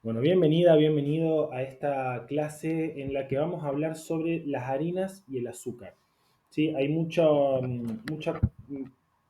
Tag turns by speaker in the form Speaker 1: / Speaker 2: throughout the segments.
Speaker 1: Bueno, bienvenida, bienvenido a esta clase en la que vamos a hablar sobre las harinas y el azúcar. ¿Sí? Hay mucho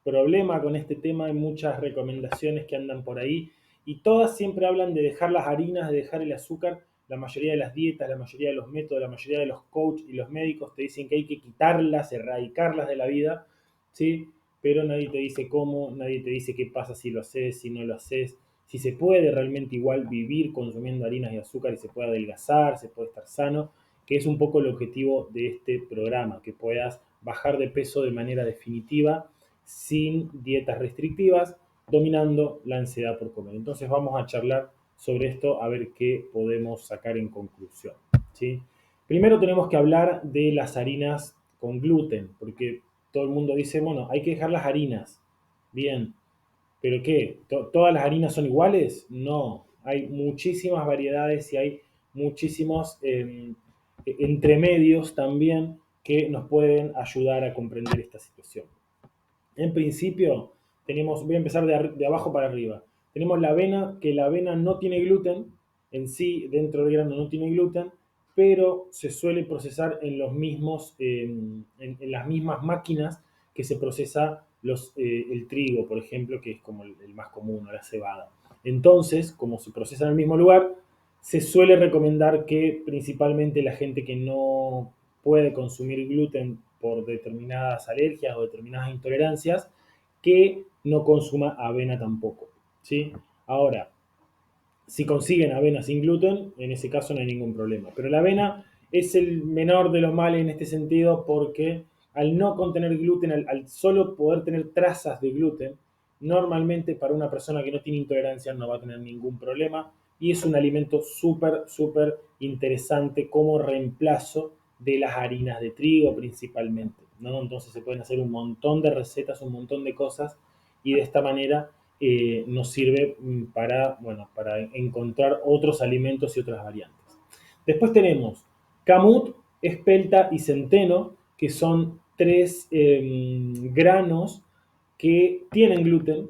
Speaker 1: problema con este tema, hay muchas recomendaciones que andan por ahí y todas siempre hablan de dejar las harinas, de dejar el azúcar. La mayoría de las dietas, la mayoría de los métodos, la mayoría de los coaches y los médicos te dicen que hay que quitarlas, erradicarlas de la vida, ¿sí? Pero nadie te dice cómo, nadie te dice qué pasa si lo haces, si no lo haces, si se puede realmente igual vivir consumiendo harinas y azúcar y se puede adelgazar, se puede estar sano, que es un poco el objetivo de este programa, que puedas bajar de peso de manera definitiva, sin dietas restrictivas, dominando la ansiedad por comer. Entonces vamos a charlar sobre esto a ver qué podemos sacar en conclusión, ¿sí? Primero tenemos que hablar de las harinas con gluten, porque todo el mundo dice, bueno, hay que dejar las harinas. Bien, ¿pero qué? ¿Todas las harinas son iguales? No, hay muchísimas variedades y hay muchísimos entremedios también que nos pueden ayudar a comprender esta situación. En principio, voy a empezar de abajo para arriba. Tenemos la avena, que la avena no tiene gluten, en sí, dentro del grano no tiene gluten, pero se suele procesar en en las mismas máquinas que se procesa el trigo, por ejemplo, que es como el más común, o la cebada. Entonces, como se procesa en el mismo lugar, se suele recomendar que principalmente la gente que no puede consumir gluten por determinadas alergias o determinadas intolerancias, que no consuma avena tampoco, ¿sí? Ahora, si consiguen avena sin gluten, en ese caso no hay ningún problema. Pero la avena es el menor de los males en este sentido porque al no contener gluten, al solo poder tener trazas de gluten, normalmente para una persona que no tiene intolerancia no va a tener ningún problema y es un alimento súper, súper interesante como reemplazo de las harinas de trigo principalmente, ¿no? Entonces se pueden hacer un montón de recetas, un montón de cosas y de esta manera nos sirve para, bueno, para encontrar otros alimentos y otras variantes. Después tenemos camut, espelta y centeno, que son tres granos que tienen gluten,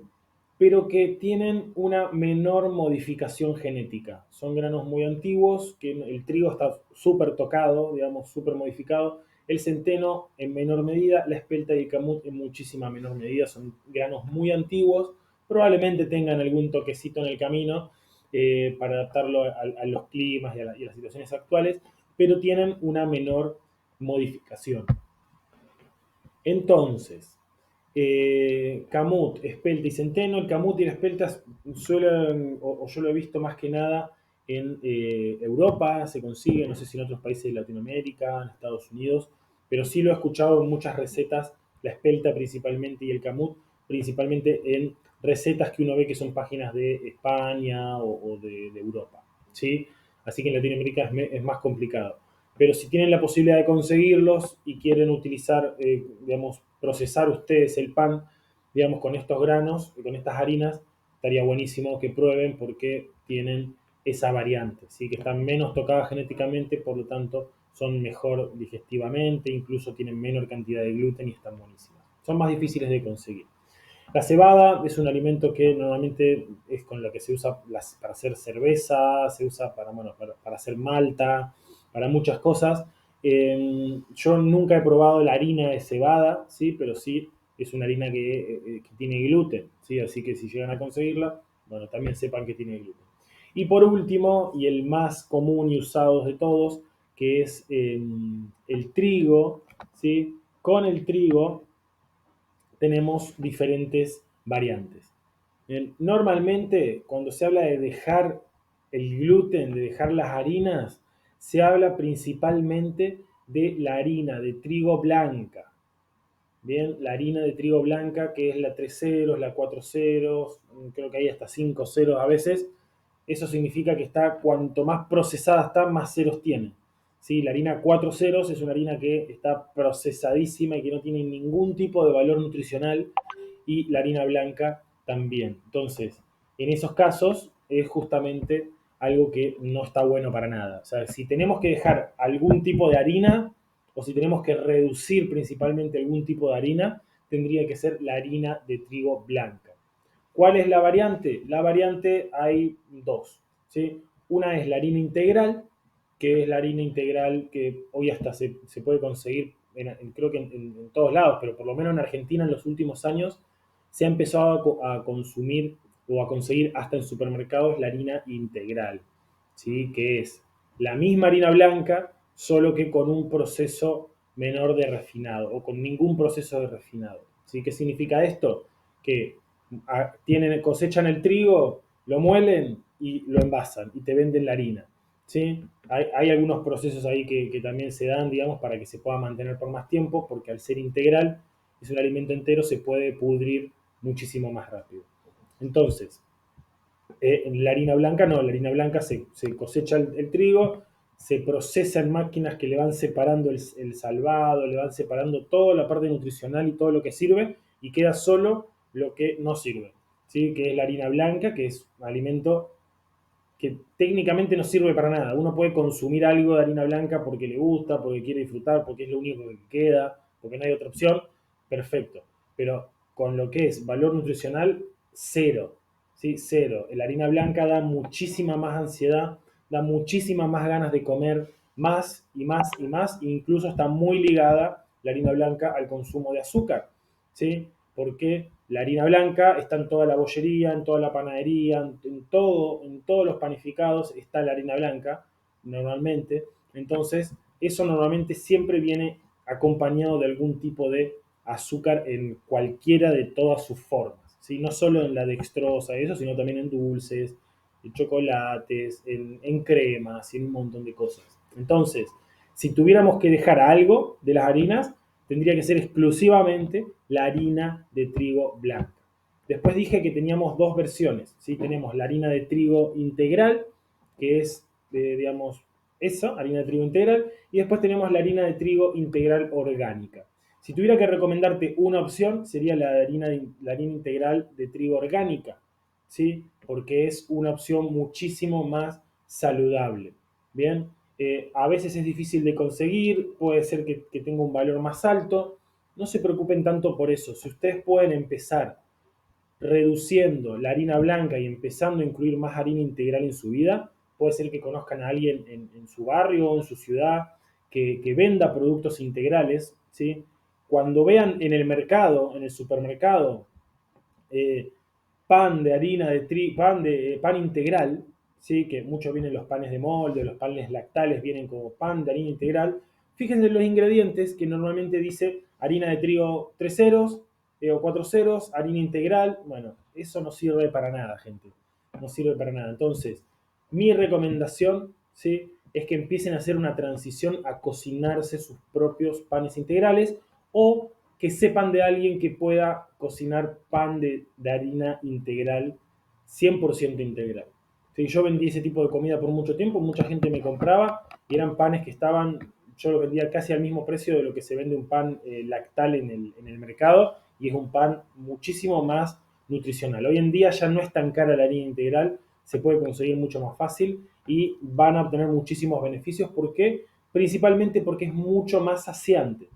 Speaker 1: pero que tienen una menor modificación genética. Son granos muy antiguos, que el trigo está súper tocado, digamos, súper modificado. El centeno en menor medida, la espelta y el camut en muchísima menor medida. Son granos muy antiguos, probablemente tengan algún toquecito en el camino para adaptarlo a los climas y a las situaciones actuales, pero tienen una menor modificación. Entonces, camut, espelta y centeno. El camut y la espelta suelen, o yo lo he visto más que nada en Europa, se consigue, no sé si en otros países de Latinoamérica, en Estados Unidos, pero sí lo he escuchado en muchas recetas, la espelta principalmente y el camut, principalmente en recetas que uno ve que son páginas de España o de Europa, ¿sí? Así que en Latinoamérica es más complicado. Pero si tienen la posibilidad de conseguirlos y quieren utilizar, digamos, procesar ustedes el pan, digamos, con estos granos, con estas harinas, estaría buenísimo que prueben porque tienen esa variante, ¿sí? Que están menos tocadas genéticamente, por lo tanto son mejor digestivamente, incluso tienen menor cantidad de gluten y están buenísimas. Son más difíciles de conseguir. La cebada es un alimento que normalmente es con lo que se usa para hacer cerveza, se usa para, bueno, para hacer malta, para muchas cosas. Yo nunca he probado la harina de cebada, ¿sí? Pero sí es una harina que tiene gluten, ¿sí? Así que si llegan a conseguirla, bueno, también sepan que tiene gluten. Y por último, y el más común y usado de todos, que es el trigo, ¿sí? Con el trigo tenemos diferentes variantes. Normalmente, cuando se habla de dejar el gluten, de dejar las harinas, se habla principalmente de la harina de trigo blanca. Bien, la harina de trigo blanca, que es la 3 ceros, la 4 ceros, creo que hay hasta 5 ceros a veces. Eso significa que está, cuanto más procesada está, más ceros tiene. ¿Sí? La harina 4 ceros es una harina que está procesadísima y que no tiene ningún tipo de valor nutricional, y la harina blanca también. Entonces, en esos casos es justamente algo que no está bueno para nada. O sea, si tenemos que dejar algún tipo de harina o si tenemos que reducir principalmente algún tipo de harina, tendría que ser la harina de trigo blanca. ¿Cuál es la variante? La variante hay dos, ¿sí? Una es la harina integral, que es la harina integral que hoy hasta se puede conseguir, creo que en todos lados, pero por lo menos en Argentina en los últimos años se ha empezado a consumir o a conseguir hasta en supermercados la harina integral, ¿sí? Que es la misma harina blanca, solo que con un proceso menor de refinado o con ningún proceso de refinado. ¿Sí? ¿Qué significa esto? Que cosechan el trigo, lo muelen y lo envasan y te venden la harina. ¿Sí? Hay algunos procesos ahí que también se dan, digamos, para que se pueda mantener por más tiempo, porque al ser integral, es un alimento entero, se puede pudrir muchísimo más rápido. Entonces, la harina blanca no, la harina blanca se cosecha el trigo, se procesa en máquinas que le van separando el salvado, le van separando toda la parte nutricional y todo lo que sirve, y queda solo lo que no sirve, ¿sí? Que es la harina blanca, que es un alimento que técnicamente no sirve para nada. Uno puede consumir algo de harina blanca porque le gusta, porque quiere disfrutar, porque es lo único que queda, porque no hay otra opción, perfecto. Pero con lo que es valor nutricional, cero. ¿Sí? Cero. La harina blanca da muchísima más ansiedad, da muchísimas más ganas de comer más y más y más, e incluso está muy ligada la harina blanca al consumo de azúcar. ¿Sí? Porque la harina blanca está en toda la bollería, en toda la panadería, en todos los panificados está la harina blanca, normalmente. Entonces, eso normalmente siempre viene acompañado de algún tipo de azúcar en cualquiera de todas sus formas. ¿Sí? No solo en la dextrosa, eso, sino también en dulces, en chocolates, en cremas y en un montón de cosas. Entonces, si tuviéramos que dejar algo de las harinas, tendría que ser exclusivamente la harina de trigo blanca. Después dije que teníamos dos versiones, ¿sí? Tenemos la harina de trigo integral, que es, digamos, esa, harina de trigo integral, y después tenemos la harina de trigo integral orgánica. Si tuviera que recomendarte una opción, sería la harina integral de trigo orgánica, ¿sí? Porque es una opción muchísimo más saludable. Bien, a veces es difícil de conseguir, puede ser que tenga un valor más alto. No se preocupen tanto por eso. Si ustedes pueden empezar reduciendo la harina blanca y empezando a incluir más harina integral en su vida, puede ser que conozcan a alguien en su barrio o en su ciudad que venda productos integrales, ¿sí? Cuando vean en el mercado, en el supermercado, eh, pan de harina de pan integral, ¿sí? Que muchos vienen los panes de molde, los panes lactales vienen como pan de harina integral. Fíjense en los ingredientes que normalmente dice harina de trigo 3 ceros o 4 ceros, harina integral. Bueno, eso no sirve para nada, gente. No sirve para nada. Entonces, mi recomendación, ¿sí? Es que empiecen a hacer una transición a cocinarse sus propios panes integrales o que sepan de alguien que pueda cocinar pan de harina integral, 100% integral. Sí, yo vendí ese tipo de comida por mucho tiempo, mucha gente me compraba y eran panes que estaban, yo los vendía casi al mismo precio de lo que se vende un pan lactal en el mercado y es un pan muchísimo más nutricional. Hoy en día ya no es tan cara la harina integral, se puede conseguir mucho más fácil y van a obtener muchísimos beneficios. ¿Por qué? Principalmente porque es mucho más saciante.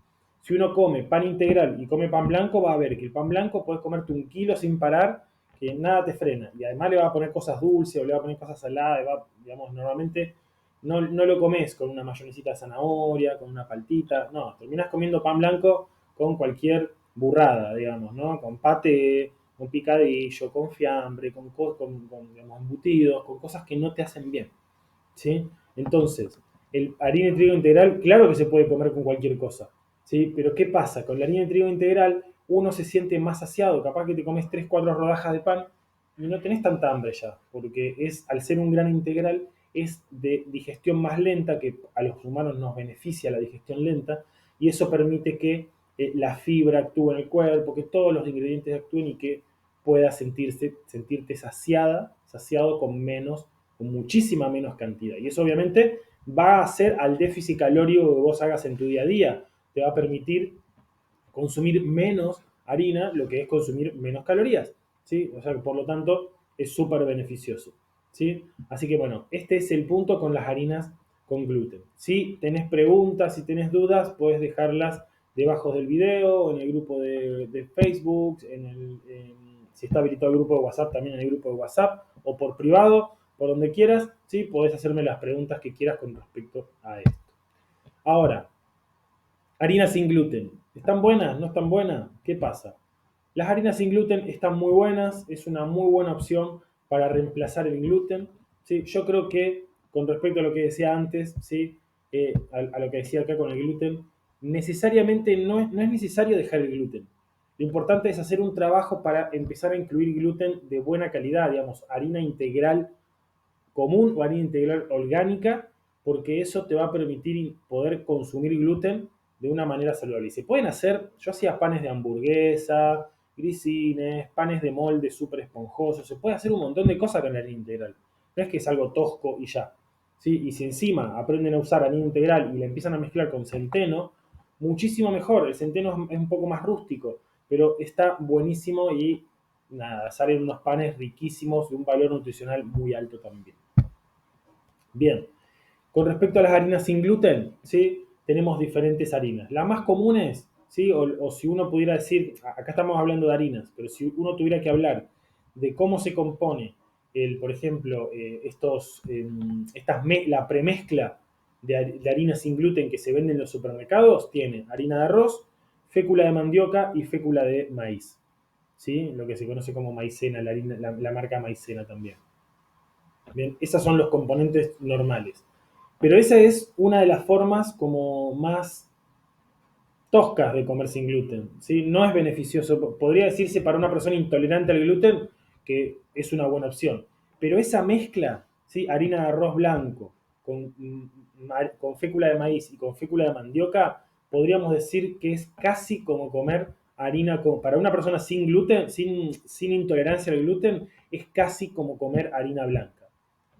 Speaker 1: Si uno come pan integral y come pan blanco, va a ver que el pan blanco puedes comerte 1 kilo sin parar, que nada te frena. Y además le va a poner cosas dulces o le va a poner cosas saladas. Digamos, normalmente no lo comes con una mayonesita de zanahoria, con una paltita. No, terminas comiendo pan blanco con cualquier burrada, digamos, ¿no? Con paté, con picadillo, con fiambre, con digamos, embutidos, con cosas que no te hacen bien. ¿Sí? Entonces, el harina de trigo integral, claro que se puede comer con cualquier cosa, ¿sí? Pero ¿qué pasa? Con la harina de trigo integral uno se siente más saciado, capaz que te comes 3 4 rodajas de pan y no tenés tanta hambre ya, porque al ser un grano integral, es de digestión más lenta, que a los humanos nos beneficia la digestión lenta, y eso permite que la fibra actúe en el cuerpo, que todos los ingredientes actúen y que puedas sentirte saciado con muchísima menos cantidad. Y eso obviamente va a hacer al déficit calórico que vos hagas en tu día a día. Te va a permitir consumir menos harina, lo que es consumir menos calorías. ¿Sí? O sea, por lo tanto, es súper beneficioso. ¿Sí? Así que bueno, este es el punto con las harinas con gluten. Si tenés preguntas, si tenés dudas, puedes dejarlas debajo del video, en el grupo de Facebook, si está habilitado el grupo de WhatsApp, también en el grupo de WhatsApp, o por privado, por donde quieras, ¿sí? Podés hacerme las preguntas que quieras con respecto a esto. Ahora, harinas sin gluten. ¿Están buenas? ¿No están buenas? ¿Qué pasa? Las harinas sin gluten están muy buenas, es una muy buena opción para reemplazar el gluten. ¿Sí? Yo creo que, con respecto a lo que decía antes, ¿sí? A lo que decía acá con el gluten, necesariamente no es necesario dejar el gluten. Lo importante es hacer un trabajo para empezar a incluir gluten de buena calidad, digamos, harina integral común o harina integral orgánica, porque eso te va a permitir poder consumir gluten de una manera saludable. Y se pueden hacer, yo hacía panes de hamburguesa, grisines, panes de molde súper esponjosos, se puede hacer un montón de cosas con la harina integral. No es que es algo tosco y ya. ¿Sí? Y si encima aprenden a usar harina integral y la empiezan a mezclar con centeno, muchísimo mejor. El centeno es un poco más rústico, pero está buenísimo y nada, salen unos panes riquísimos de un valor nutricional muy alto también. Bien, con respecto a las harinas sin gluten, ¿sí? Tenemos diferentes harinas. Las más comunes, ¿sí? O si uno pudiera decir, acá estamos hablando de harinas, pero si uno tuviera que hablar de cómo se compone, por ejemplo, la premezcla de harina sin gluten que se vende en los supermercados, tiene harina de arroz, fécula de mandioca y fécula de maíz. ¿Sí? Lo que se conoce como maicena, la marca maicena también. Bien, esos son los componentes normales. Pero esa es una de las formas como más toscas de comer sin gluten. ¿Sí? No es beneficioso. Podría decirse para una persona intolerante al gluten que es una buena opción. Pero esa mezcla, ¿sí? Harina de arroz blanco con fécula de maíz y con fécula de mandioca, podríamos decir que es casi como comer para una persona sin gluten, sin intolerancia al gluten, es casi como comer harina blanca.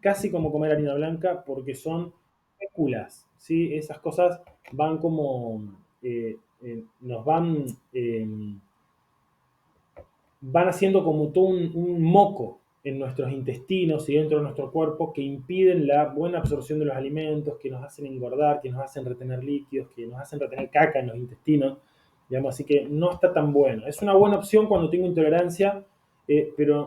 Speaker 1: Casi como comer harina blanca porque son féculas, ¿sí? Esas cosas van como, nos eh, van haciendo como todo un moco en nuestros intestinos y dentro de nuestro cuerpo que impiden la buena absorción de los alimentos, que nos hacen engordar, que nos hacen retener líquidos, que nos hacen retener caca en los intestinos, digamos, así que no está tan bueno. Es una buena opción cuando tengo intolerancia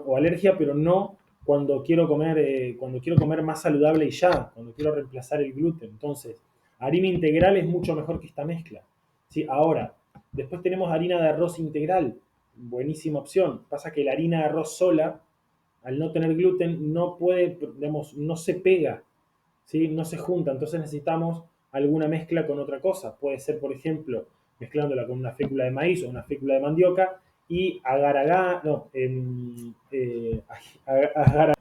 Speaker 1: o alergia, pero no cuando quiero comer más saludable y ya, cuando quiero reemplazar el gluten. Entonces, harina integral es mucho mejor que esta mezcla. ¿Sí? Ahora, después tenemos harina de arroz integral, buenísima opción. Pasa que la harina de arroz sola, al no tener gluten, no puede, digamos, no se pega, ¿sí? No se junta. Entonces necesitamos alguna mezcla con otra cosa. Puede ser, por ejemplo, mezclándola con una fécula de maíz o una fécula de mandioca y agar agar, no, agar,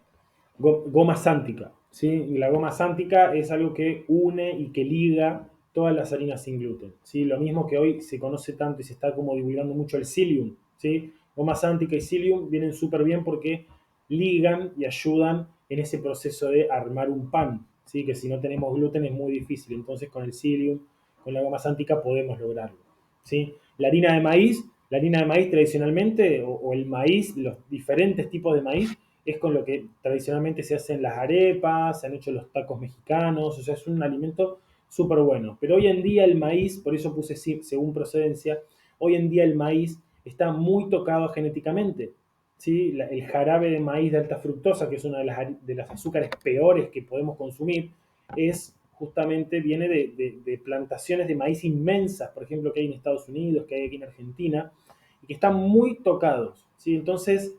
Speaker 1: goma sántica. ¿Sí? Y la goma sántica es algo que une y que liga todas las harinas sin gluten. ¿Sí? Lo mismo que hoy se conoce tanto y se está como divulgando mucho el psyllium. ¿Sí? Goma sántica y psyllium vienen súper bien porque ligan y ayudan en ese proceso de armar un pan. ¿Sí? Que si no tenemos gluten es muy difícil. Entonces con el psyllium, con la goma sántica podemos lograrlo. ¿Sí? La harina de maíz tradicionalmente, o el maíz, los diferentes tipos de maíz, es con lo que tradicionalmente se hacen las arepas, se han hecho los tacos mexicanos, o sea, es un alimento súper bueno. Pero hoy en día el maíz, por eso puse según procedencia, hoy en día el maíz está muy tocado genéticamente. ¿Sí? El jarabe de maíz de alta fructosa, que es una de las azúcares peores que podemos consumir, viene de plantaciones de maíz inmensas, por ejemplo, que hay en Estados Unidos, que hay aquí en Argentina, y que están muy tocados. ¿Sí? Entonces,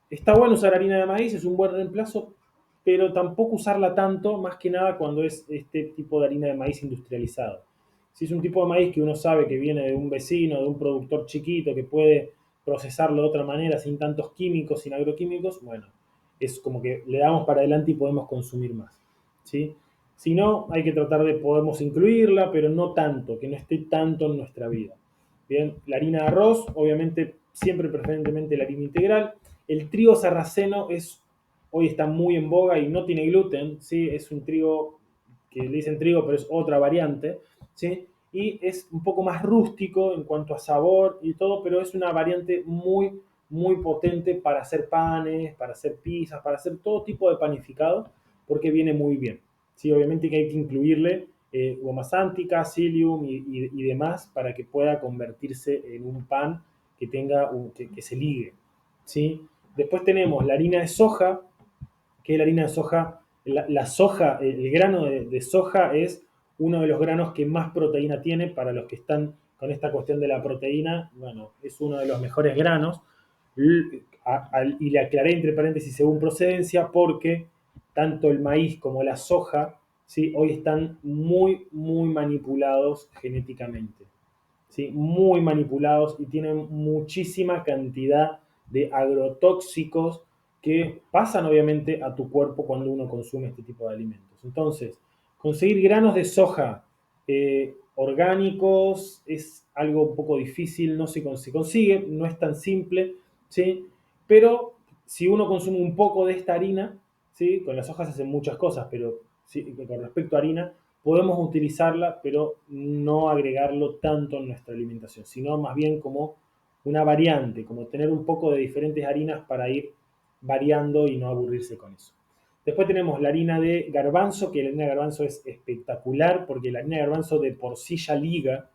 Speaker 1: está bueno usar harina de maíz, es un buen reemplazo, pero tampoco usarla tanto, más que nada cuando es este tipo de harina de maíz industrializado. Si es un tipo de maíz que uno sabe que viene de un vecino, de un productor chiquito, que puede procesarlo de otra manera, sin tantos químicos, sin agroquímicos, bueno, es como que le damos para adelante y podemos consumir más. ¿Sí? Si no, hay que tratar de, podemos incluirla, pero no tanto, que no esté tanto en nuestra vida. Bien, la harina de arroz, obviamente, siempre preferentemente la harina integral. El trigo sarraceno hoy está muy en boga y no tiene gluten, ¿sí? Es un trigo que le dicen trigo, pero es otra variante, ¿sí? Y es un poco más rústico en cuanto a sabor y todo, pero es una variante muy, muy potente para hacer panes, para hacer pizzas, para hacer todo tipo de panificado, porque viene muy bien. Sí, obviamente que hay que incluirle goma sántica, psyllium y demás para que pueda convertirse en un pan que se ligue. ¿Sí? Después tenemos la harina de soja, que la harina de soja, la soja, el grano de soja es uno de los granos que más proteína tiene. Para los que están con esta cuestión de la proteína, bueno, es uno de los mejores granos. Y le aclaré entre paréntesis según procedencia, porque tanto el maíz como la soja, ¿sí? Hoy están muy, muy manipulados genéticamente. ¿Sí? Muy manipulados y tienen muchísima cantidad de agrotóxicos que pasan obviamente a tu cuerpo cuando uno consume este tipo de alimentos. Entonces, conseguir granos de soja orgánicos es algo un poco difícil, no se consigue, no es tan simple, ¿sí? Pero si uno consume un poco de esta harina, ¿sí? Con las hojas se hacen muchas cosas, pero ¿sí? Con respecto a harina, podemos utilizarla, pero no agregarlo tanto en nuestra alimentación, sino más bien como una variante, como tener un poco de diferentes harinas para ir variando y no aburrirse con eso. Después tenemos la harina de garbanzo, que la harina de garbanzo es espectacular porque la harina de garbanzo de por sí ya liga,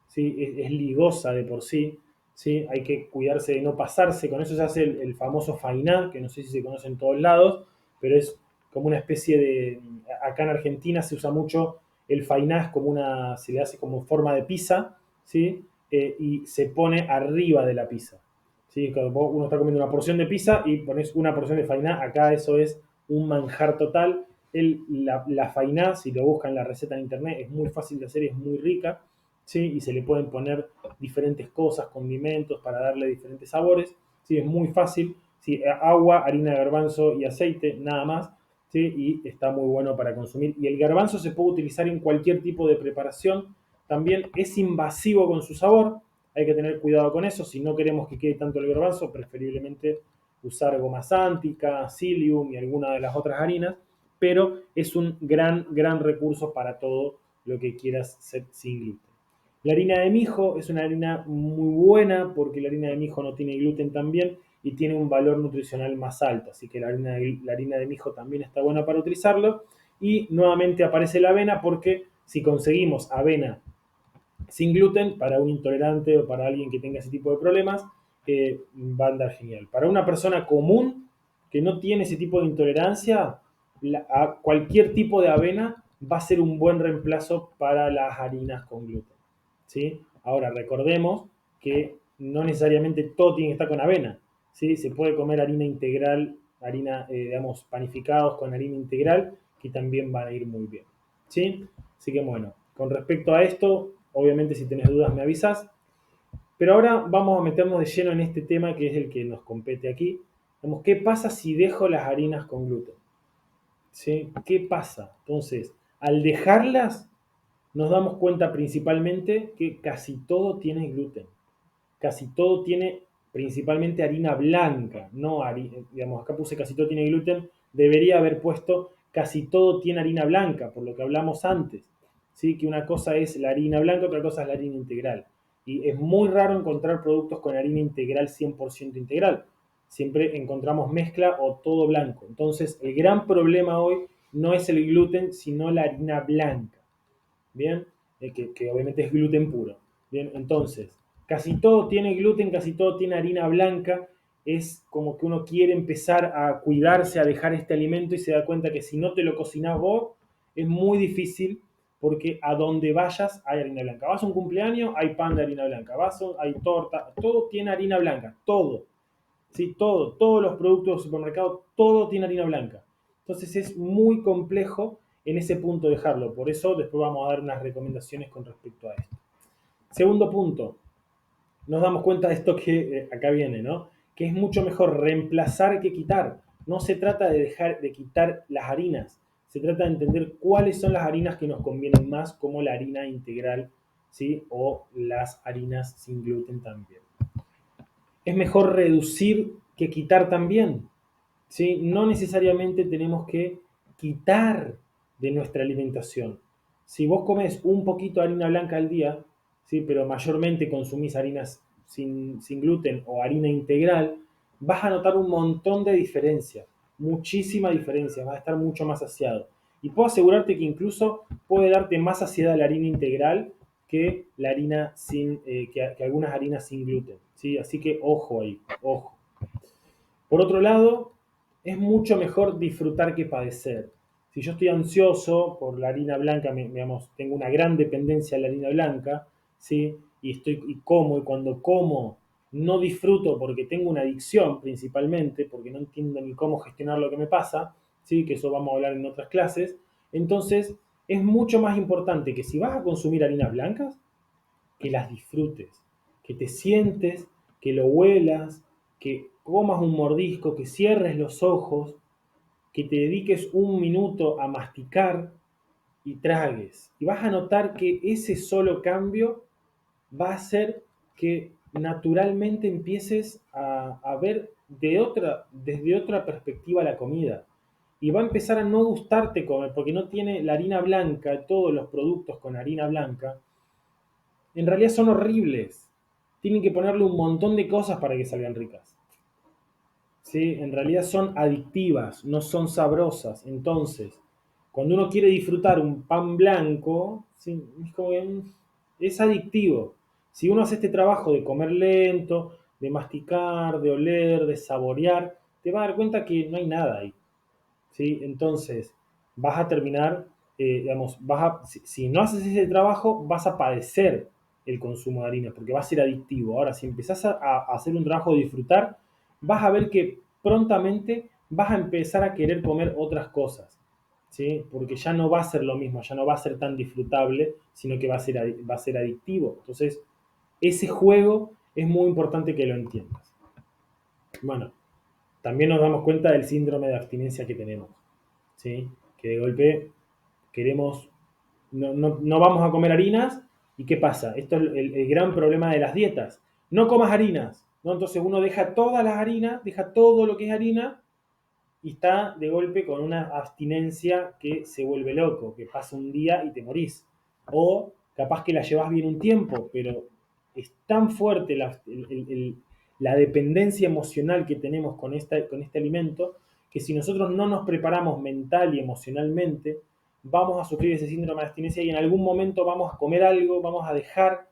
Speaker 1: ¿sí? Es ligosa de por sí, ¿sí? Hay que cuidarse de no pasarse, con eso se hace el famoso fainá, que no sé si se conoce en todos lados, pero es como una especie de, acá en Argentina se usa mucho el fainá, es como una, se le hace como forma de pizza, ¿sí? Y se pone arriba de la pizza, ¿sí? Cuando uno está comiendo una porción de pizza y pones una porción de fainá, acá eso es un manjar total. La fainá, si lo buscan la receta en internet, es muy fácil de hacer y es muy rica, ¿sí? Y se le pueden poner diferentes cosas, condimentos para darle diferentes sabores, ¿sí? Es muy fácil, ¿sí? Agua, harina de garbanzo y aceite, nada más, ¿sí? Y está muy bueno para consumir. Y el garbanzo se puede utilizar en cualquier tipo de preparación, también es invasivo con su sabor, hay que tener cuidado con eso, si no queremos que quede tanto el garbanzo, preferiblemente usar goma sántica, psyllium y alguna de las otras harinas, pero es un gran, gran recurso para todo lo que quieras hacer sin gluten. La harina de mijo es una harina muy buena porque la harina de mijo no tiene gluten también y tiene un valor nutricional más alto, así que la harina de mijo también está buena para utilizarlo. Y nuevamente aparece la avena porque si conseguimos avena sin gluten para un intolerante o para alguien que tenga ese tipo de problemas, va a andar genial. Para una persona común que no tiene ese tipo de intolerancia, a cualquier tipo de avena va a ser un buen reemplazo para las harinas con gluten. ¿Sí? Ahora, recordemos que no necesariamente todo tiene que estar con avena. ¿Sí? Se puede comer harina integral, harina, digamos, panificados con harina integral, que también van a ir muy bien. ¿Sí? Así que bueno, con respecto a esto, obviamente si tenés dudas me avisas. Pero ahora vamos a meternos de lleno en este tema que es el que nos compete aquí. Vamos, ¿qué pasa si dejo las harinas con gluten? ¿Sí? ¿Qué pasa? Entonces, al dejarlas, nos damos cuenta principalmente que casi todo tiene gluten. Casi todo tiene principalmente harina blanca, no harina, digamos, acá puse casi todo tiene gluten, debería haber puesto casi todo tiene harina blanca, por lo que hablamos antes. ¿Sí? Que una cosa es la harina blanca, otra cosa es la harina integral. Y es muy raro encontrar productos con harina integral 100% integral. Siempre encontramos mezcla o todo blanco. Entonces, el gran problema hoy no es el gluten, sino la harina blanca. Bien, que obviamente es gluten puro. Bien, entonces, casi todo tiene gluten, casi todo tiene harina blanca. Es como que uno quiere empezar a cuidarse, a dejar este alimento y se da cuenta que si no te lo cocinás vos, es muy difícil porque a donde vayas hay harina blanca. Vas a un cumpleaños, hay pan de harina blanca. Hay torta, todo tiene harina blanca, todo. ¿Sí? Todo, todos los productos del supermercado, todo tiene harina blanca. Entonces es muy complejo en ese punto dejarlo. Por eso después vamos a dar unas recomendaciones con respecto a esto. Segundo punto, nos damos cuenta de esto que acá viene, ¿no? Que es mucho mejor reemplazar que quitar. No se trata de dejar de quitar las harinas, se trata de entender cuáles son las harinas que nos convienen más, como la harina integral, ¿sí? O las harinas sin gluten también. Es mejor reducir que quitar también. ¿Sí? No necesariamente tenemos que quitar de nuestra alimentación. Si vos comes un poquito de harina blanca al día, ¿sí? Pero mayormente consumís harinas sin gluten o harina integral, vas a notar un montón de diferencia, muchísima diferencia, vas a estar mucho más saciado. Y puedo asegurarte que incluso puede darte más saciedad la harina integral que la harina que algunas harinas sin gluten. ¿Sí? Así que ojo ahí, ojo. Por otro lado, es mucho mejor disfrutar que padecer. Si yo estoy ansioso por la harina blanca, digamos, tengo una gran dependencia de la harina blanca, ¿sí? Y cuando como no disfruto porque tengo una adicción principalmente, porque no entiendo ni cómo gestionar lo que me pasa, ¿sí? Que eso vamos a hablar en otras clases. Entonces, es mucho más importante que si vas a consumir harinas blancas, que las disfrutes, que te sientes, que lo huelas, que comas un mordisco, que cierres los ojos, que te dediques un minuto a masticar y tragues. Y vas a notar que ese solo cambio va a hacer que naturalmente empieces a ver desde otra perspectiva la comida. Y va a empezar a no gustarte comer, porque no tiene la harina blanca, todos los productos con harina blanca, en realidad son horribles. Tienen que ponerle un montón de cosas para que salgan ricas. ¿Sí? En realidad son adictivas, no son sabrosas. Entonces, cuando uno quiere disfrutar un pan blanco, ¿sí? Es como que es adictivo. Si uno hace este trabajo de comer lento, de masticar, de oler, de saborear, te vas a dar cuenta que no hay nada ahí. ¿Sí? Entonces, vas a terminar, digamos, si no haces ese trabajo, vas a padecer el consumo de harina, porque va a ser adictivo. Ahora, si empezás a hacer un trabajo de disfrutar, vas a ver que prontamente vas a empezar a querer comer otras cosas, ¿sí? Porque ya no va a ser lo mismo, ya no va a ser tan disfrutable, sino que va a ser adictivo. Entonces, ese juego es muy importante que lo entiendas. Bueno, también nos damos cuenta del síndrome de abstinencia que tenemos. ¿Sí? Que de golpe queremos, no vamos a comer harinas, ¿y qué pasa? Esto es el gran problema de las dietas. No comas harinas, ¿no? Entonces uno deja todas las harinas, deja todo lo que es harina y está de golpe con una abstinencia que se vuelve loco, que pasa un día y te morís. O capaz que la llevas bien un tiempo, pero es tan fuerte la dependencia emocional que tenemos con este alimento, que si nosotros no nos preparamos mental y emocionalmente, vamos a sufrir ese síndrome de abstinencia y en algún momento vamos a comer algo, vamos a dejar,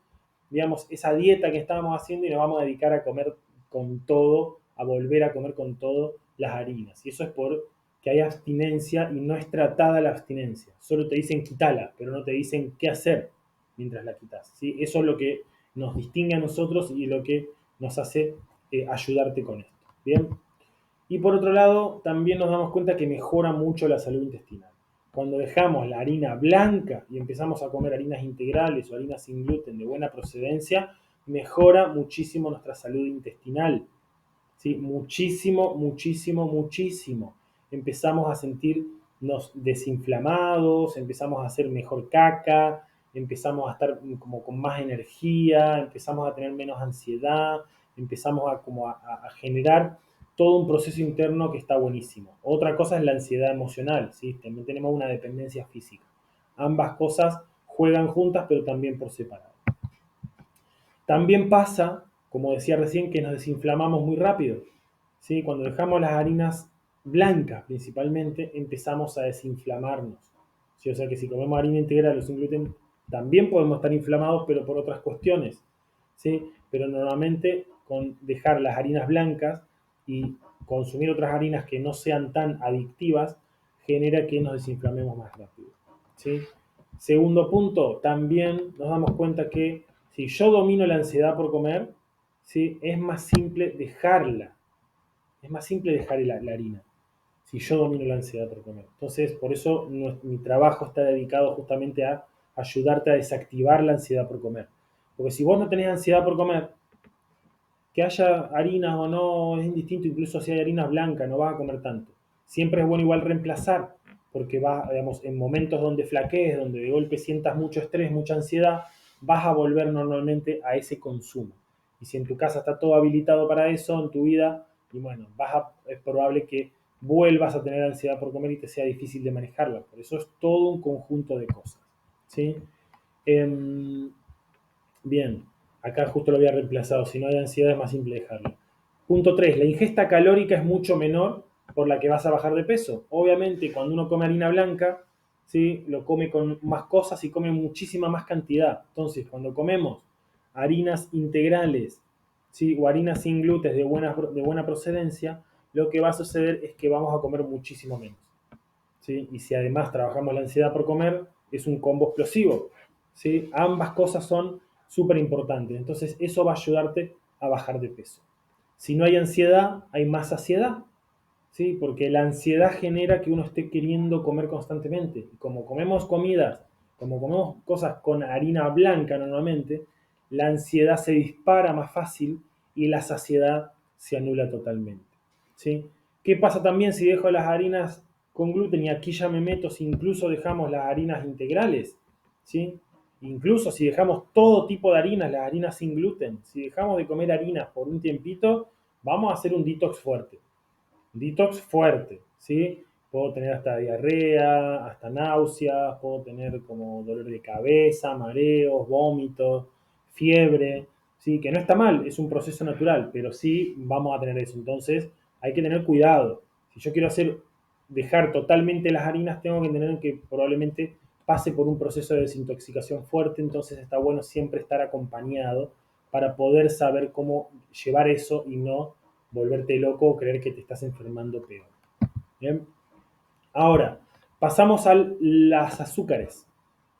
Speaker 1: digamos, esa dieta que estábamos haciendo y nos vamos a dedicar a comer con todo, a volver a comer con todo las harinas. Y eso es por que hay abstinencia y no es tratada la abstinencia. Solo te dicen quitala, pero no te dicen qué hacer mientras la quitas. ¿Sí? Eso es lo que nos distingue a nosotros y lo que nos hace ayudarte con esto. ¿Bien? Y por otro lado, también nos damos cuenta que mejora mucho la salud intestinal. Cuando dejamos la harina blanca y empezamos a comer harinas integrales o harinas sin gluten de buena procedencia, mejora muchísimo nuestra salud intestinal. ¿Sí? Muchísimo, muchísimo, muchísimo. Empezamos a sentirnos desinflamados, empezamos a hacer mejor caca, empezamos a estar como con más energía, empezamos a tener menos ansiedad, empezamos a generar todo un proceso interno que está buenísimo. Otra cosa es la ansiedad emocional, ¿sí? También tenemos una dependencia física. Ambas cosas juegan juntas, pero también por separado. También pasa, como decía recién, que nos desinflamamos muy rápido. ¿Sí? Cuando dejamos las harinas blancas principalmente, empezamos a desinflamarnos. ¿Sí? O sea que si comemos harina integral o sin gluten, también podemos estar inflamados, pero por otras cuestiones. ¿Sí? Pero normalmente con dejar las harinas blancas y consumir otras harinas que no sean tan adictivas, genera que nos desinflamemos más rápido. ¿Sí? Segundo punto, también nos damos cuenta que si yo domino la ansiedad por comer, ¿sí? Es más simple dejarla. Es más simple dejar la harina si yo domino la ansiedad por comer. Entonces, por eso mi trabajo está dedicado justamente a ayudarte a desactivar la ansiedad por comer. Porque si vos no tenés ansiedad por comer, que haya harinas o no es indistinto, incluso si hay harinas blancas, no vas a comer tanto. Siempre es bueno igual reemplazar, porque vas, digamos, en momentos donde flaquees, donde de golpe sientas mucho estrés, mucha ansiedad, vas a volver normalmente a ese consumo. Y si en tu casa está todo habilitado para eso, en tu vida, y bueno, es probable que vuelvas a tener ansiedad por comer y te sea difícil de manejarla. Por eso es todo un conjunto de cosas. ¿Sí? Bien, acá justo lo había reemplazado. Si no hay ansiedad es más simple dejarlo. Punto 3. La ingesta calórica es mucho menor por la que vas a bajar de peso. Obviamente, cuando uno come harina blanca, ¿sí? Lo come con más cosas y come muchísima más cantidad. Entonces, cuando comemos harinas integrales, ¿sí? O harinas sin gluten de buena procedencia, lo que va a suceder es que vamos a comer muchísimo menos. ¿Sí? Y si además trabajamos la ansiedad por comer, es un combo explosivo. ¿Sí? Ambas cosas son súper importantes. Entonces, eso va a ayudarte a bajar de peso. Si no hay ansiedad, hay más saciedad. ¿Sí? Porque la ansiedad genera que uno esté queriendo comer constantemente. Y como comemos comidas, como comemos cosas con harina blanca normalmente, la ansiedad se dispara más fácil y la saciedad se anula totalmente. ¿Sí? ¿Qué pasa también si dejo las harinas con gluten? Y aquí ya me meto si incluso dejamos las harinas integrales. ¿Sí? Incluso si dejamos todo tipo de harinas, las harinas sin gluten, si dejamos de comer harinas por un tiempito, vamos a hacer un detox fuerte. Detox fuerte, ¿sí? Puedo tener hasta diarrea, hasta náuseas, puedo tener como dolor de cabeza, mareos, vómitos, fiebre, ¿sí? Que no está mal, es un proceso natural, pero sí vamos a tener eso. Entonces hay que tener cuidado. Si yo quiero dejar totalmente las harinas, tengo que tener que probablemente pase por un proceso de desintoxicación fuerte, entonces está bueno siempre estar acompañado para poder saber cómo llevar eso y no volverte loco o creer que te estás enfermando peor. ¿Bien? Ahora, pasamos a las azúcares.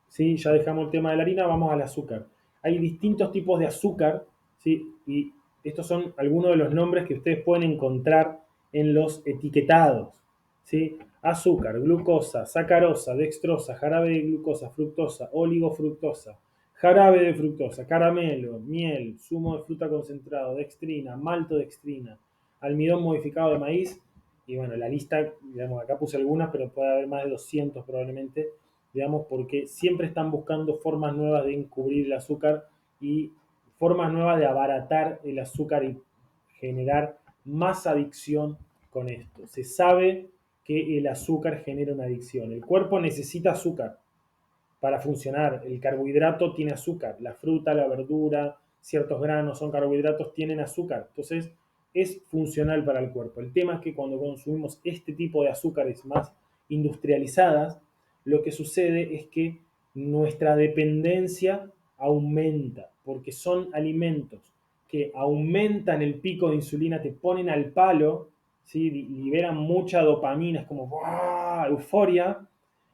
Speaker 1: ¿Sí? Ya dejamos el tema de la harina, vamos al azúcar. Hay distintos tipos de azúcar, ¿sí? Y estos son algunos de los nombres que ustedes pueden encontrar en los etiquetados. ¿Sí? Azúcar, glucosa, sacarosa, dextrosa, jarabe de glucosa, fructosa, oligofructosa, jarabe de fructosa, caramelo, miel, zumo de fruta concentrado, dextrina, maltodextrina, almidón modificado de maíz. Y bueno, la lista, digamos, acá puse algunas, pero puede haber más de 200 probablemente, digamos, porque siempre están buscando formas nuevas de encubrir el azúcar y formas nuevas de abaratar el azúcar y generar más adicción con esto. Se sabe que el azúcar genera una adicción. El cuerpo necesita azúcar para funcionar. El carbohidrato tiene azúcar. La fruta, la verdura, ciertos granos son carbohidratos, tienen azúcar. Entonces, es funcional para el cuerpo. El tema es que cuando consumimos este tipo de azúcares más industrializadas, lo que sucede es que nuestra dependencia aumenta, porque son alimentos que aumentan el pico de insulina, te ponen al palo, ¿sí? Liberan mucha dopamina, es como ¡buah! Euforia,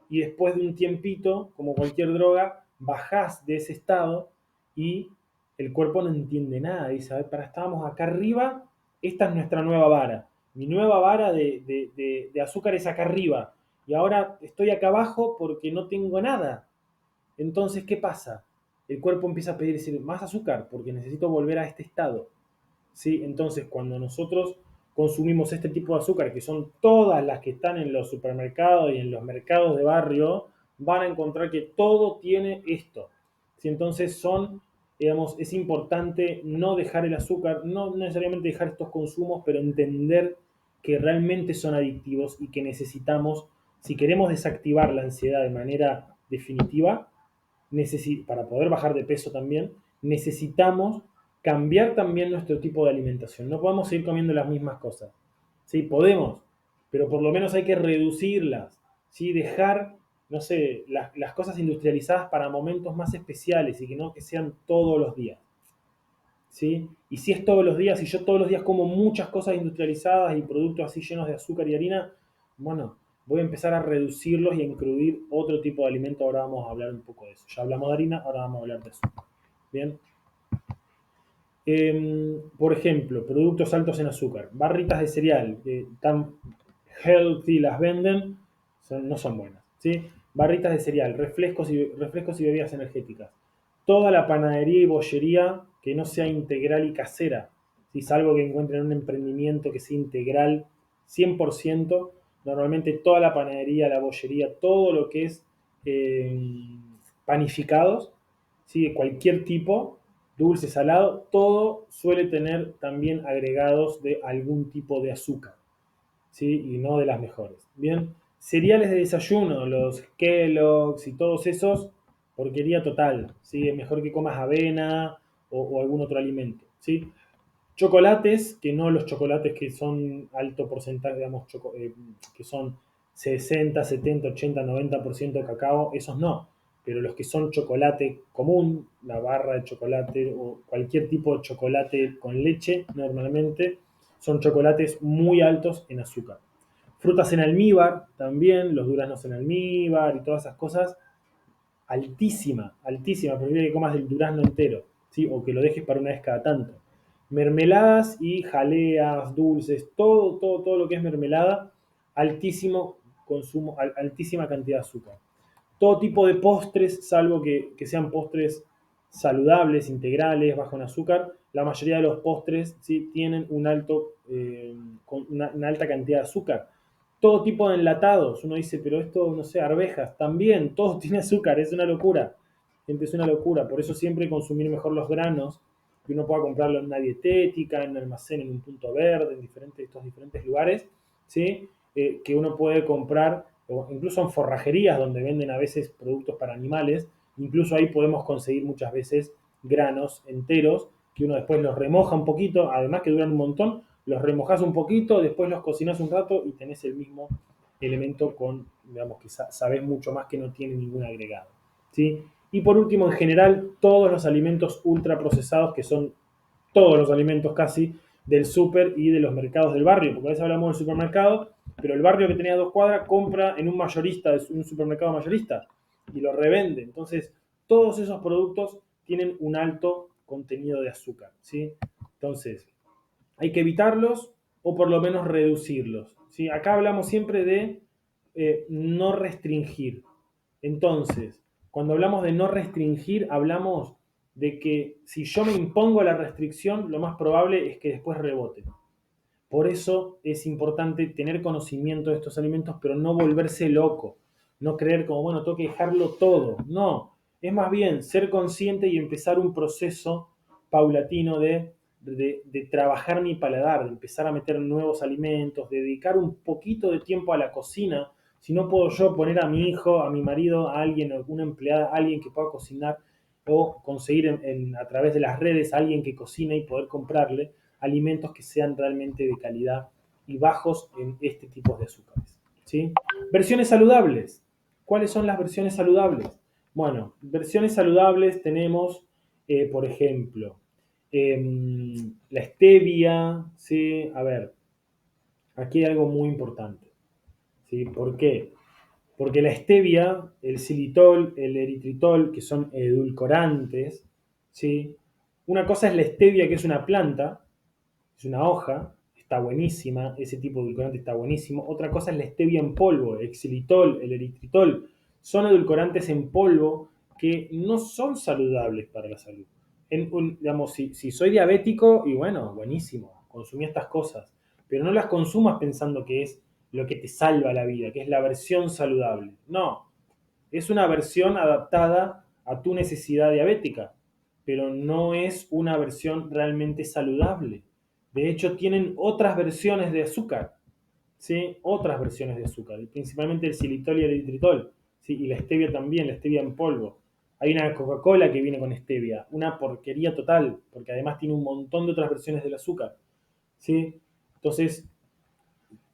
Speaker 1: y después de un tiempito, como cualquier droga, bajás de ese estado y el cuerpo no entiende nada. Dice, a ver, para, estábamos acá arriba, esta es nuestra nueva vara. Mi nueva vara de azúcar es acá arriba. Y ahora estoy acá abajo porque no tengo nada. Entonces, ¿qué pasa? El cuerpo empieza a pedir decir, más azúcar porque necesito volver a este estado. ¿Sí? Entonces, cuando nosotros consumimos este tipo de azúcar, que son todas las que están en los supermercados y en los mercados de barrio, van a encontrar que todo tiene esto. ¿Sí? Entonces digamos, es importante no dejar el azúcar, no necesariamente dejar estos consumos, pero entender que realmente son adictivos y que necesitamos, si queremos desactivar la ansiedad de manera definitiva, para poder bajar de peso también, necesitamos cambiar también nuestro tipo de alimentación. No podemos seguir comiendo las mismas cosas. Sí, podemos, pero por lo menos hay que reducirlas. ¿Sí? Dejar, no sé, las cosas industrializadas para momentos más especiales y que no que sean todos los días. ¿Sí? Y si es todos los días, y yo todos los días como muchas cosas industrializadas y productos así llenos de azúcar y harina, bueno, voy a empezar a reducirlos y a incluir otro tipo de alimento. Ahora vamos a hablar un poco de eso. Ya hablamos de harina, ahora vamos a hablar de azúcar. Bien. Por ejemplo, productos altos en azúcar, barritas de cereal, que tan healthy las venden, no son buenas. ¿Sí? Barritas de cereal, refrescos y bebidas energéticas. Toda la panadería y bollería que no sea integral y casera. Si es algo que encuentren en un emprendimiento que sea integral 100%, normalmente toda la panadería, la bollería, todo lo que es eh, panificados, ¿sí? De cualquier tipo, dulce, salado, todo suele tener también agregados de algún tipo de azúcar, ¿sí? Y no de las mejores. Bien, cereales de desayuno, los Kellogg's y todos esos, porquería total, ¿sí? Es mejor que comas avena o algún otro alimento, ¿sí? Chocolates, que no los chocolates que son alto porcentaje, digamos, que son 60, 70, 80, 90% cacao, esos no. Pero los que son chocolate común, la barra de chocolate o cualquier tipo de chocolate con leche, normalmente, son chocolates muy altos en azúcar. Frutas en almíbar también, los duraznos en almíbar y todas esas cosas, altísima, altísima. Prefiero que comas el durazno entero, ¿sí? O que lo dejes para una vez cada tanto. Mermeladas y jaleas, dulces, todo lo que es mermelada, altísimo consumo, altísima cantidad de azúcar. Todo tipo de postres, salvo que sean postres saludables, integrales, bajo en azúcar, la mayoría de los postres, ¿sí?, tienen una alta cantidad de azúcar. Todo tipo de enlatados, uno dice, pero esto, no sé, arvejas, también, todo tiene azúcar, es una locura. Gente, es una locura. Por eso siempre consumir mejor los granos, que uno pueda comprarlo en una dietética, en un almacén, en un punto verde, en estos diferentes lugares, ¿sí? Que uno puede comprar, o incluso en forrajerías donde venden a veces productos para animales, incluso ahí podemos conseguir muchas veces granos enteros, que uno después los remoja un poquito, además que duran un montón, los remojas un poquito, después los cocinas un rato y tenés el mismo elemento con, digamos, que sabés mucho más, que no tiene ningún agregado, ¿sí? Y por último, en general, todos los alimentos ultraprocesados, que son todos los alimentos casi del súper y de los mercados del barrio, porque a veces hablamos del supermercado, pero el barrio que tenía 2 cuadras compra en un mayorista, es un supermercado mayorista, y lo revende. Entonces, todos esos productos tienen un alto contenido de azúcar, ¿sí? Entonces, hay que evitarlos o por lo menos reducirlos, ¿sí? Acá hablamos siempre de no restringir. Entonces, cuando hablamos de no restringir, hablamos de que si yo me impongo la restricción, lo más probable es que después rebote. Por eso es importante tener conocimiento de estos alimentos, pero no volverse loco. No creer como, bueno, tengo que dejarlo todo. No, es más bien ser consciente y empezar un proceso paulatino de trabajar mi paladar, de empezar a meter nuevos alimentos, de dedicar un poquito de tiempo a la cocina. Si no puedo yo poner a mi hijo, a mi marido, a alguien, a una empleada, a alguien que pueda cocinar, o conseguir a través de las redes a alguien que cocine y poder comprarle alimentos que sean realmente de calidad y bajos en este tipo de azúcares, ¿sí? Versiones saludables. ¿Cuáles son las versiones saludables? Bueno, versiones saludables tenemos, por ejemplo, la stevia, ¿sí? A ver, aquí hay algo muy importante, ¿sí? ¿Por qué? Porque la stevia, el xilitol, el eritritol, que son edulcorantes, ¿sí? Una cosa es la stevia, que es una planta, es una hoja, está buenísima, ese tipo de edulcorante está buenísimo. Otra cosa es la stevia en polvo, el xilitol, el eritritol. Son edulcorantes en polvo que no son saludables para la salud. Digamos, si soy diabético, y bueno, buenísimo, consumí estas cosas, pero no las consumas pensando que es lo que te salva la vida, que es la versión saludable. No, es una versión adaptada a tu necesidad diabética, pero no es una versión realmente saludable. De hecho, tienen otras versiones de azúcar, ¿sí? Otras versiones de azúcar, principalmente el xilitol y el eritritol, ¿sí? Y la stevia también, la stevia en polvo. Hay una Coca-Cola que viene con stevia, una porquería total, porque además tiene un montón de otras versiones del azúcar, ¿sí? Entonces,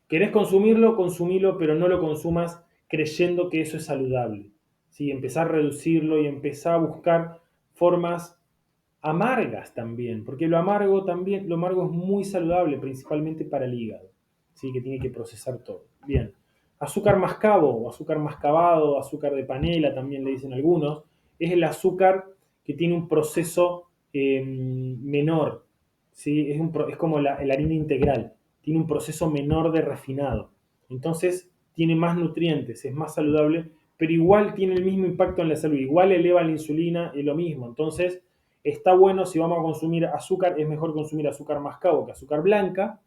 Speaker 1: querés consumirlo, consumilo, pero no lo consumas creyendo que eso es saludable, ¿sí? Empezar a reducirlo y empezar a buscar formas amargas también, porque lo amargo es muy saludable, principalmente para el hígado, ¿sí? Que tiene que procesar todo. Bien. Azúcar mascabo o azúcar mascabado, azúcar de panela también le dicen algunos, es el azúcar que tiene un proceso menor, ¿sí? Es como la harina integral, tiene un proceso menor de refinado. Entonces tiene más nutrientes, es más saludable, pero igual tiene el mismo impacto en la salud, igual eleva la insulina, es lo mismo. Entonces, está bueno, si vamos a consumir azúcar, es mejor consumir azúcar mascabo que azúcar blanca,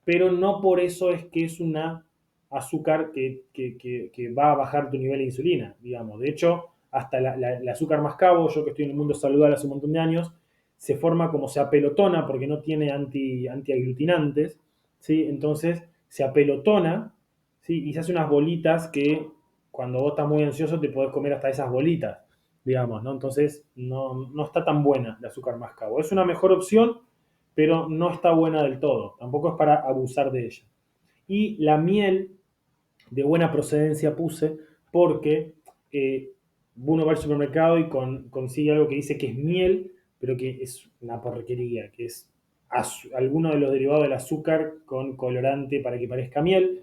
Speaker 1: pero no por eso es que es una azúcar que va a bajar tu nivel de insulina, digamos. De hecho, hasta el azúcar mascabo, yo que estoy en el mundo saludable hace un montón de años, se forma como se apelotona porque no tiene antiaglutinantes, ¿sí? Entonces se apelotona, ¿sí? Y se hace unas bolitas que cuando vos estás muy ansioso te podés comer hasta esas bolitas, digamos, ¿no? Entonces no está tan buena el azúcar mascabo. Es una mejor opción, pero no está buena del todo. Tampoco es para abusar de ella. Y la miel de buena procedencia puse porque uno va al supermercado y consigue algo que dice que es miel, pero que es una porquería, que es alguno de los derivados del azúcar con colorante para que parezca miel.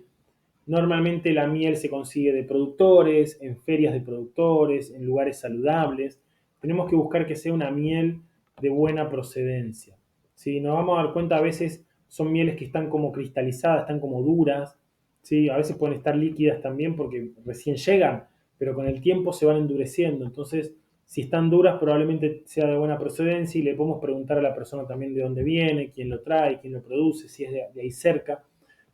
Speaker 1: Normalmente la miel se consigue de productores, en ferias de productores, en lugares saludables. Tenemos que buscar que sea una miel de buena procedencia. ¿Sí? Nos vamos a dar cuenta, a veces son mieles que están como cristalizadas, están como duras. ¿Sí? A veces pueden estar líquidas también porque recién llegan, pero con el tiempo se van endureciendo. Entonces, si están duras, probablemente sea de buena procedencia y le podemos preguntar a la persona también de dónde viene, quién lo trae, quién lo produce, si es de ahí cerca.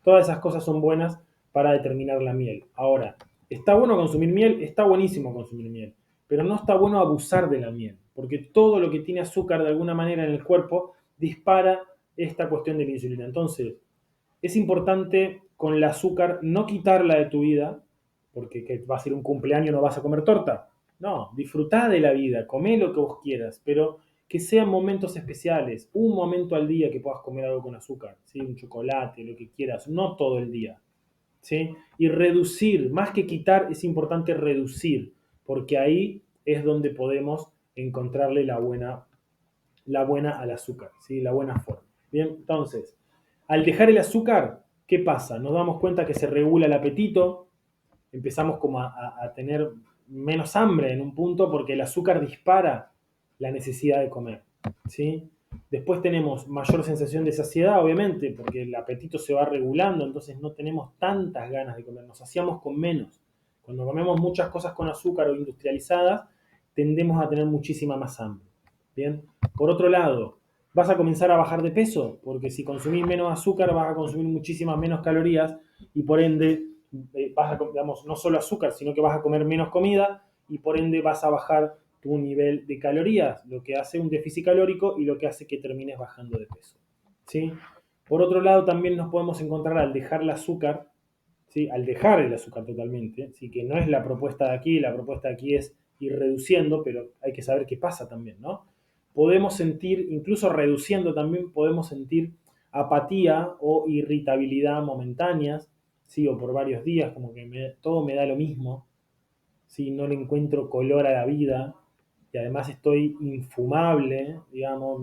Speaker 1: Todas esas cosas son buenas para determinar la miel. Ahora, ¿está bueno consumir miel? Está buenísimo consumir miel, pero no está bueno abusar de la miel, porque todo lo que tiene azúcar de alguna manera en el cuerpo dispara esta cuestión de la insulina. Entonces, es importante con el azúcar no quitarla de tu vida, porque que va a ser un cumpleaños, no vas a comer torta. No, disfrutá de la vida, comé lo que vos quieras, pero que sean momentos especiales, un momento al día que puedas comer algo con azúcar, ¿sí? Un chocolate, lo que quieras, no todo el día. ¿Sí? Y reducir, más que quitar, es importante reducir, porque ahí es donde podemos encontrarle la buena al azúcar, ¿sí? La buena forma. Bien, entonces, al dejar el azúcar, ¿qué pasa? Nos damos cuenta que se regula el apetito, empezamos como a tener menos hambre en un punto porque el azúcar dispara la necesidad de comer, ¿sí? Después tenemos mayor sensación de saciedad, obviamente, porque el apetito se va regulando, entonces no tenemos tantas ganas de comer, nos saciamos con menos. Cuando comemos muchas cosas con azúcar o industrializadas, tendemos a tener muchísima más hambre. Bien. Por otro lado, vas a comenzar a bajar de peso, porque si consumís menos azúcar vas a consumir muchísimas menos calorías y por ende vas a, digamos, no solo azúcar, sino que vas a comer menos comida y por ende vas a bajar tu nivel de calorías, lo que hace un déficit calórico y lo que hace que termines bajando de peso. ¿Sí? Por otro lado, también nos podemos encontrar al dejar el azúcar, ¿sí? Al dejar el azúcar totalmente, ¿sí? Que no es la propuesta de aquí, la propuesta de aquí es ir reduciendo, pero hay que saber qué pasa también, ¿no? Podemos sentir, incluso reduciendo también, podemos sentir apatía o irritabilidad momentáneas, ¿sí? O por varios días, como que todo me da lo mismo, ¿sí? No le encuentro color a la vida y además estoy infumable, digamos,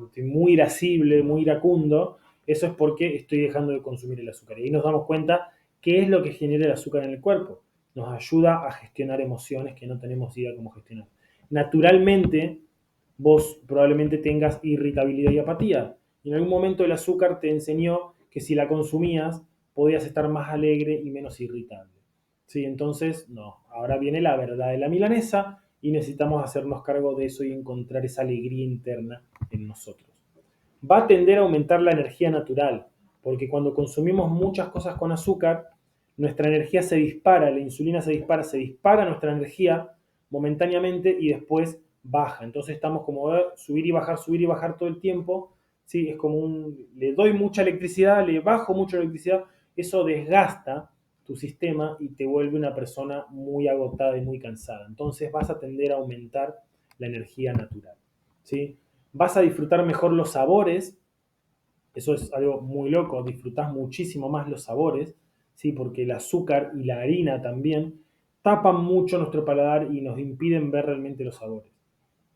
Speaker 1: estoy muy irascible, muy iracundo. Eso es porque estoy dejando de consumir el azúcar. Y ahí nos damos cuenta qué es lo que genera el azúcar en el cuerpo. Nos ayuda a gestionar emociones que no tenemos idea cómo gestionar. Naturalmente, vos probablemente tengas irritabilidad y apatía. Y en algún momento el azúcar te enseñó que si la consumías podías estar más alegre y menos irritable. Sí, entonces, no. Ahora viene la verdad de la milanesa y necesitamos hacernos cargo de eso y encontrar esa alegría interna en nosotros. Va a tender a aumentar la energía natural, porque cuando consumimos muchas cosas con azúcar, nuestra energía se dispara, la insulina se dispara nuestra energía momentáneamente y después baja. Entonces estamos como subir y bajar todo el tiempo. ¿Sí? Es como le doy mucha electricidad, le bajo mucha electricidad, eso desgasta tu sistema y te vuelve una persona muy agotada y muy cansada. Entonces vas a tender a aumentar la energía natural. ¿Sí? Vas a disfrutar mejor los sabores, eso es algo muy loco, disfrutás muchísimo más los sabores, ¿sí? Porque el azúcar y la harina también tapan mucho nuestro paladar y nos impiden ver realmente los sabores.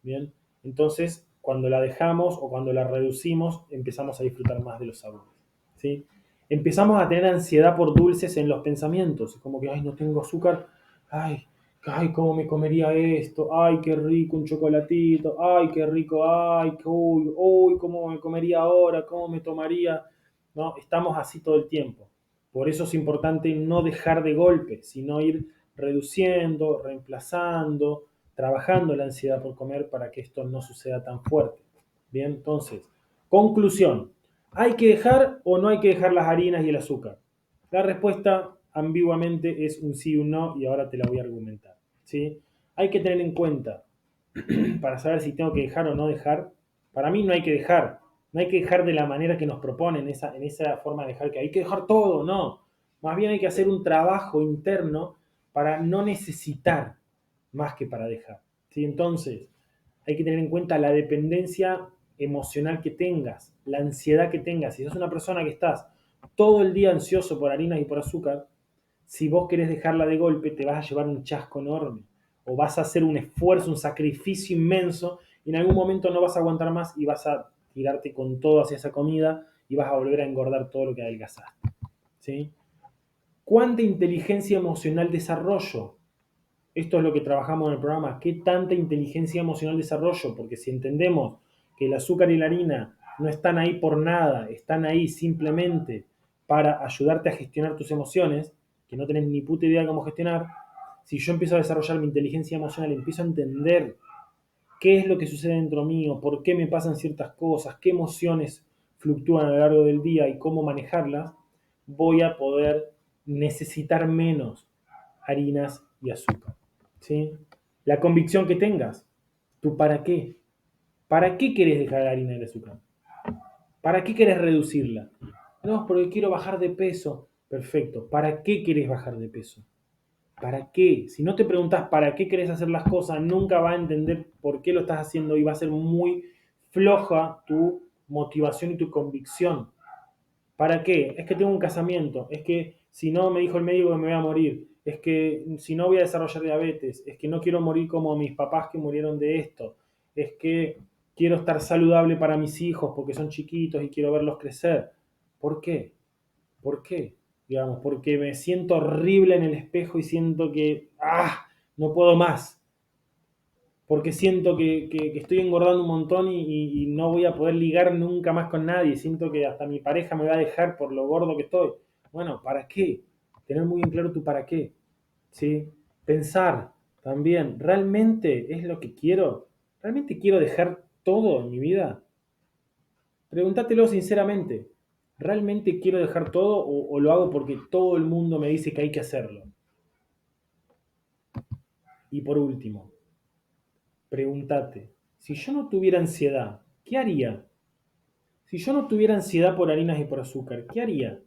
Speaker 1: Bien, entonces cuando la dejamos o cuando la reducimos, empezamos a disfrutar más de los sabores. ¿Sí? Empezamos a tener ansiedad por dulces en los pensamientos, como que, ay, no tengo azúcar, ay, ay, cómo me comería esto, ay, qué rico un chocolatito, ay, qué rico, ay, uy, uy, cómo me comería ahora, cómo me tomaría, ¿no? Estamos así todo el tiempo. Por eso es importante no dejar de golpe, sino ir reduciendo, reemplazando, trabajando la ansiedad por comer para que esto no suceda tan fuerte. Bien, entonces, conclusión. ¿Hay que dejar o no hay que dejar las harinas y el azúcar? La respuesta ambiguamente es un sí y un no y ahora te la voy a argumentar. ¿Sí? Hay que tener en cuenta, para saber si tengo que dejar o no dejar, para mí no hay que dejar. No hay que dejar de la manera que nos proponen, en esa forma de dejar que hay que dejar todo, no. Más bien hay que hacer un trabajo interno para no necesitar más que para dejar. ¿Sí? Entonces, hay que tener en cuenta la dependencia emocional que tengas, la ansiedad que tengas. Si sos una persona que estás todo el día ansioso por harinas y por azúcar, si vos querés dejarla de golpe, te vas a llevar un chasco enorme. O vas a hacer un esfuerzo, un sacrificio inmenso, y en algún momento no vas a aguantar más y vas a tirarte con todo hacia esa comida y vas a volver a engordar todo lo que adelgazaste. ¿Sí? ¿Cuánta inteligencia emocional desarrollo? Esto es lo que trabajamos en el programa. ¿Qué tanta inteligencia emocional desarrollo? Porque si entendemos que el azúcar y la harina no están ahí por nada, están ahí simplemente para ayudarte a gestionar tus emociones, que no tenés ni puta idea de cómo gestionar, si yo empiezo a desarrollar mi inteligencia emocional, empiezo a entender qué es lo que sucede dentro mío, por qué me pasan ciertas cosas, qué emociones fluctúan a lo largo del día y cómo manejarlas, voy a poder necesitar menos harinas y azúcar. ¿Sí? La convicción que tengas, tú para qué. ¿Para qué querés dejar la harina y el azúcar? ¿Para qué querés reducirla? No, porque quiero bajar de peso. Perfecto. ¿Para qué querés bajar de peso? ¿Para qué? Si no te preguntas para qué querés hacer las cosas, nunca vas a entender por qué lo estás haciendo y va a ser muy floja tu motivación y tu convicción. ¿Para qué? Es que tengo un casamiento, es que si no me dijo el médico que me voy a morir, es que si no voy a desarrollar diabetes, es que no quiero morir como mis papás que murieron de esto, es que quiero estar saludable para mis hijos porque son chiquitos y quiero verlos crecer. ¿Por qué? ¿Por qué? Digamos, porque me siento horrible en el espejo y siento que, no puedo más. Porque siento que estoy engordando un montón y no voy a poder ligar nunca más con nadie. Siento que hasta mi pareja me va a dejar por lo gordo que estoy. Bueno, ¿para qué? Tener muy en claro tu para qué. ¿Sí? Pensar también, ¿realmente es lo que quiero? ¿Realmente quiero dejar todo en mi vida? Pregúntatelo sinceramente. ¿Realmente quiero dejar todo o lo hago porque todo el mundo me dice que hay que hacerlo? Y por último, pregúntate, si yo no tuviera ansiedad, ¿qué haría? Si yo no tuviera ansiedad por harinas y por azúcar, ¿qué haría?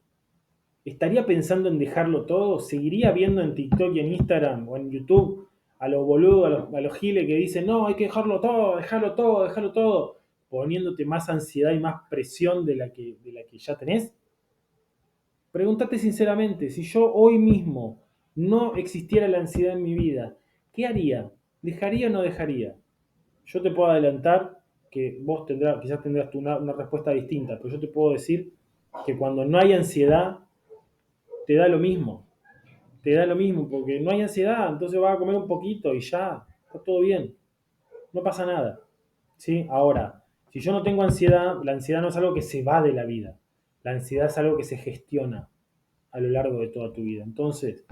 Speaker 1: ¿Estaría pensando en dejarlo todo? ¿Seguiría viendo en TikTok y en Instagram o en YouTube a los boludos, a los giles que dicen, no, hay que dejarlo todo, dejarlo todo, dejarlo todo, poniéndote más ansiedad y más presión de la que ya tenés? Pregúntate sinceramente, si yo hoy mismo no existiera la ansiedad en mi vida, ¿qué haría? ¿Dejaría o no dejaría? Yo te puedo adelantar que vos quizás tendrás tú una respuesta distinta, pero yo te puedo decir que cuando no hay ansiedad, te da lo mismo. Te da lo mismo, porque no hay ansiedad, entonces vas a comer un poquito y ya, está todo bien, no pasa nada. ¿Sí? Ahora, si yo no tengo ansiedad, la ansiedad no es algo que se va de la vida, la ansiedad es algo que se gestiona a lo largo de toda tu vida. Entonces,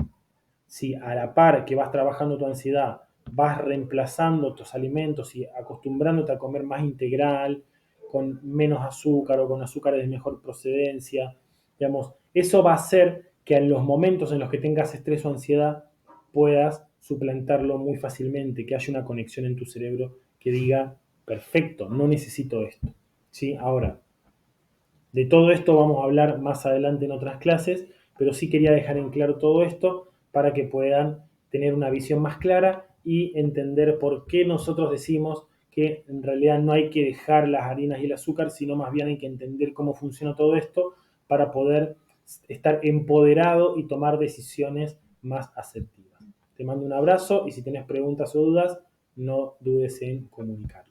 Speaker 1: si a la par que vas trabajando tu ansiedad, vas reemplazando tus alimentos y acostumbrándote a comer más integral, con menos azúcar o con azúcares de mejor procedencia, digamos, eso va a hacer que en los momentos en los que tengas estrés o ansiedad puedas suplantarlo muy fácilmente, que haya una conexión en tu cerebro que diga, perfecto, no necesito esto. ¿Sí? Ahora, de todo esto vamos a hablar más adelante en otras clases, pero sí quería dejar en claro todo esto para que puedan tener una visión más clara y entender por qué nosotros decimos que en realidad no hay que dejar las harinas y el azúcar, sino más bien hay que entender cómo funciona todo esto para poder estar empoderado y tomar decisiones más asertivas. Te mando un abrazo y si tienes preguntas o dudas, no dudes en comunicar.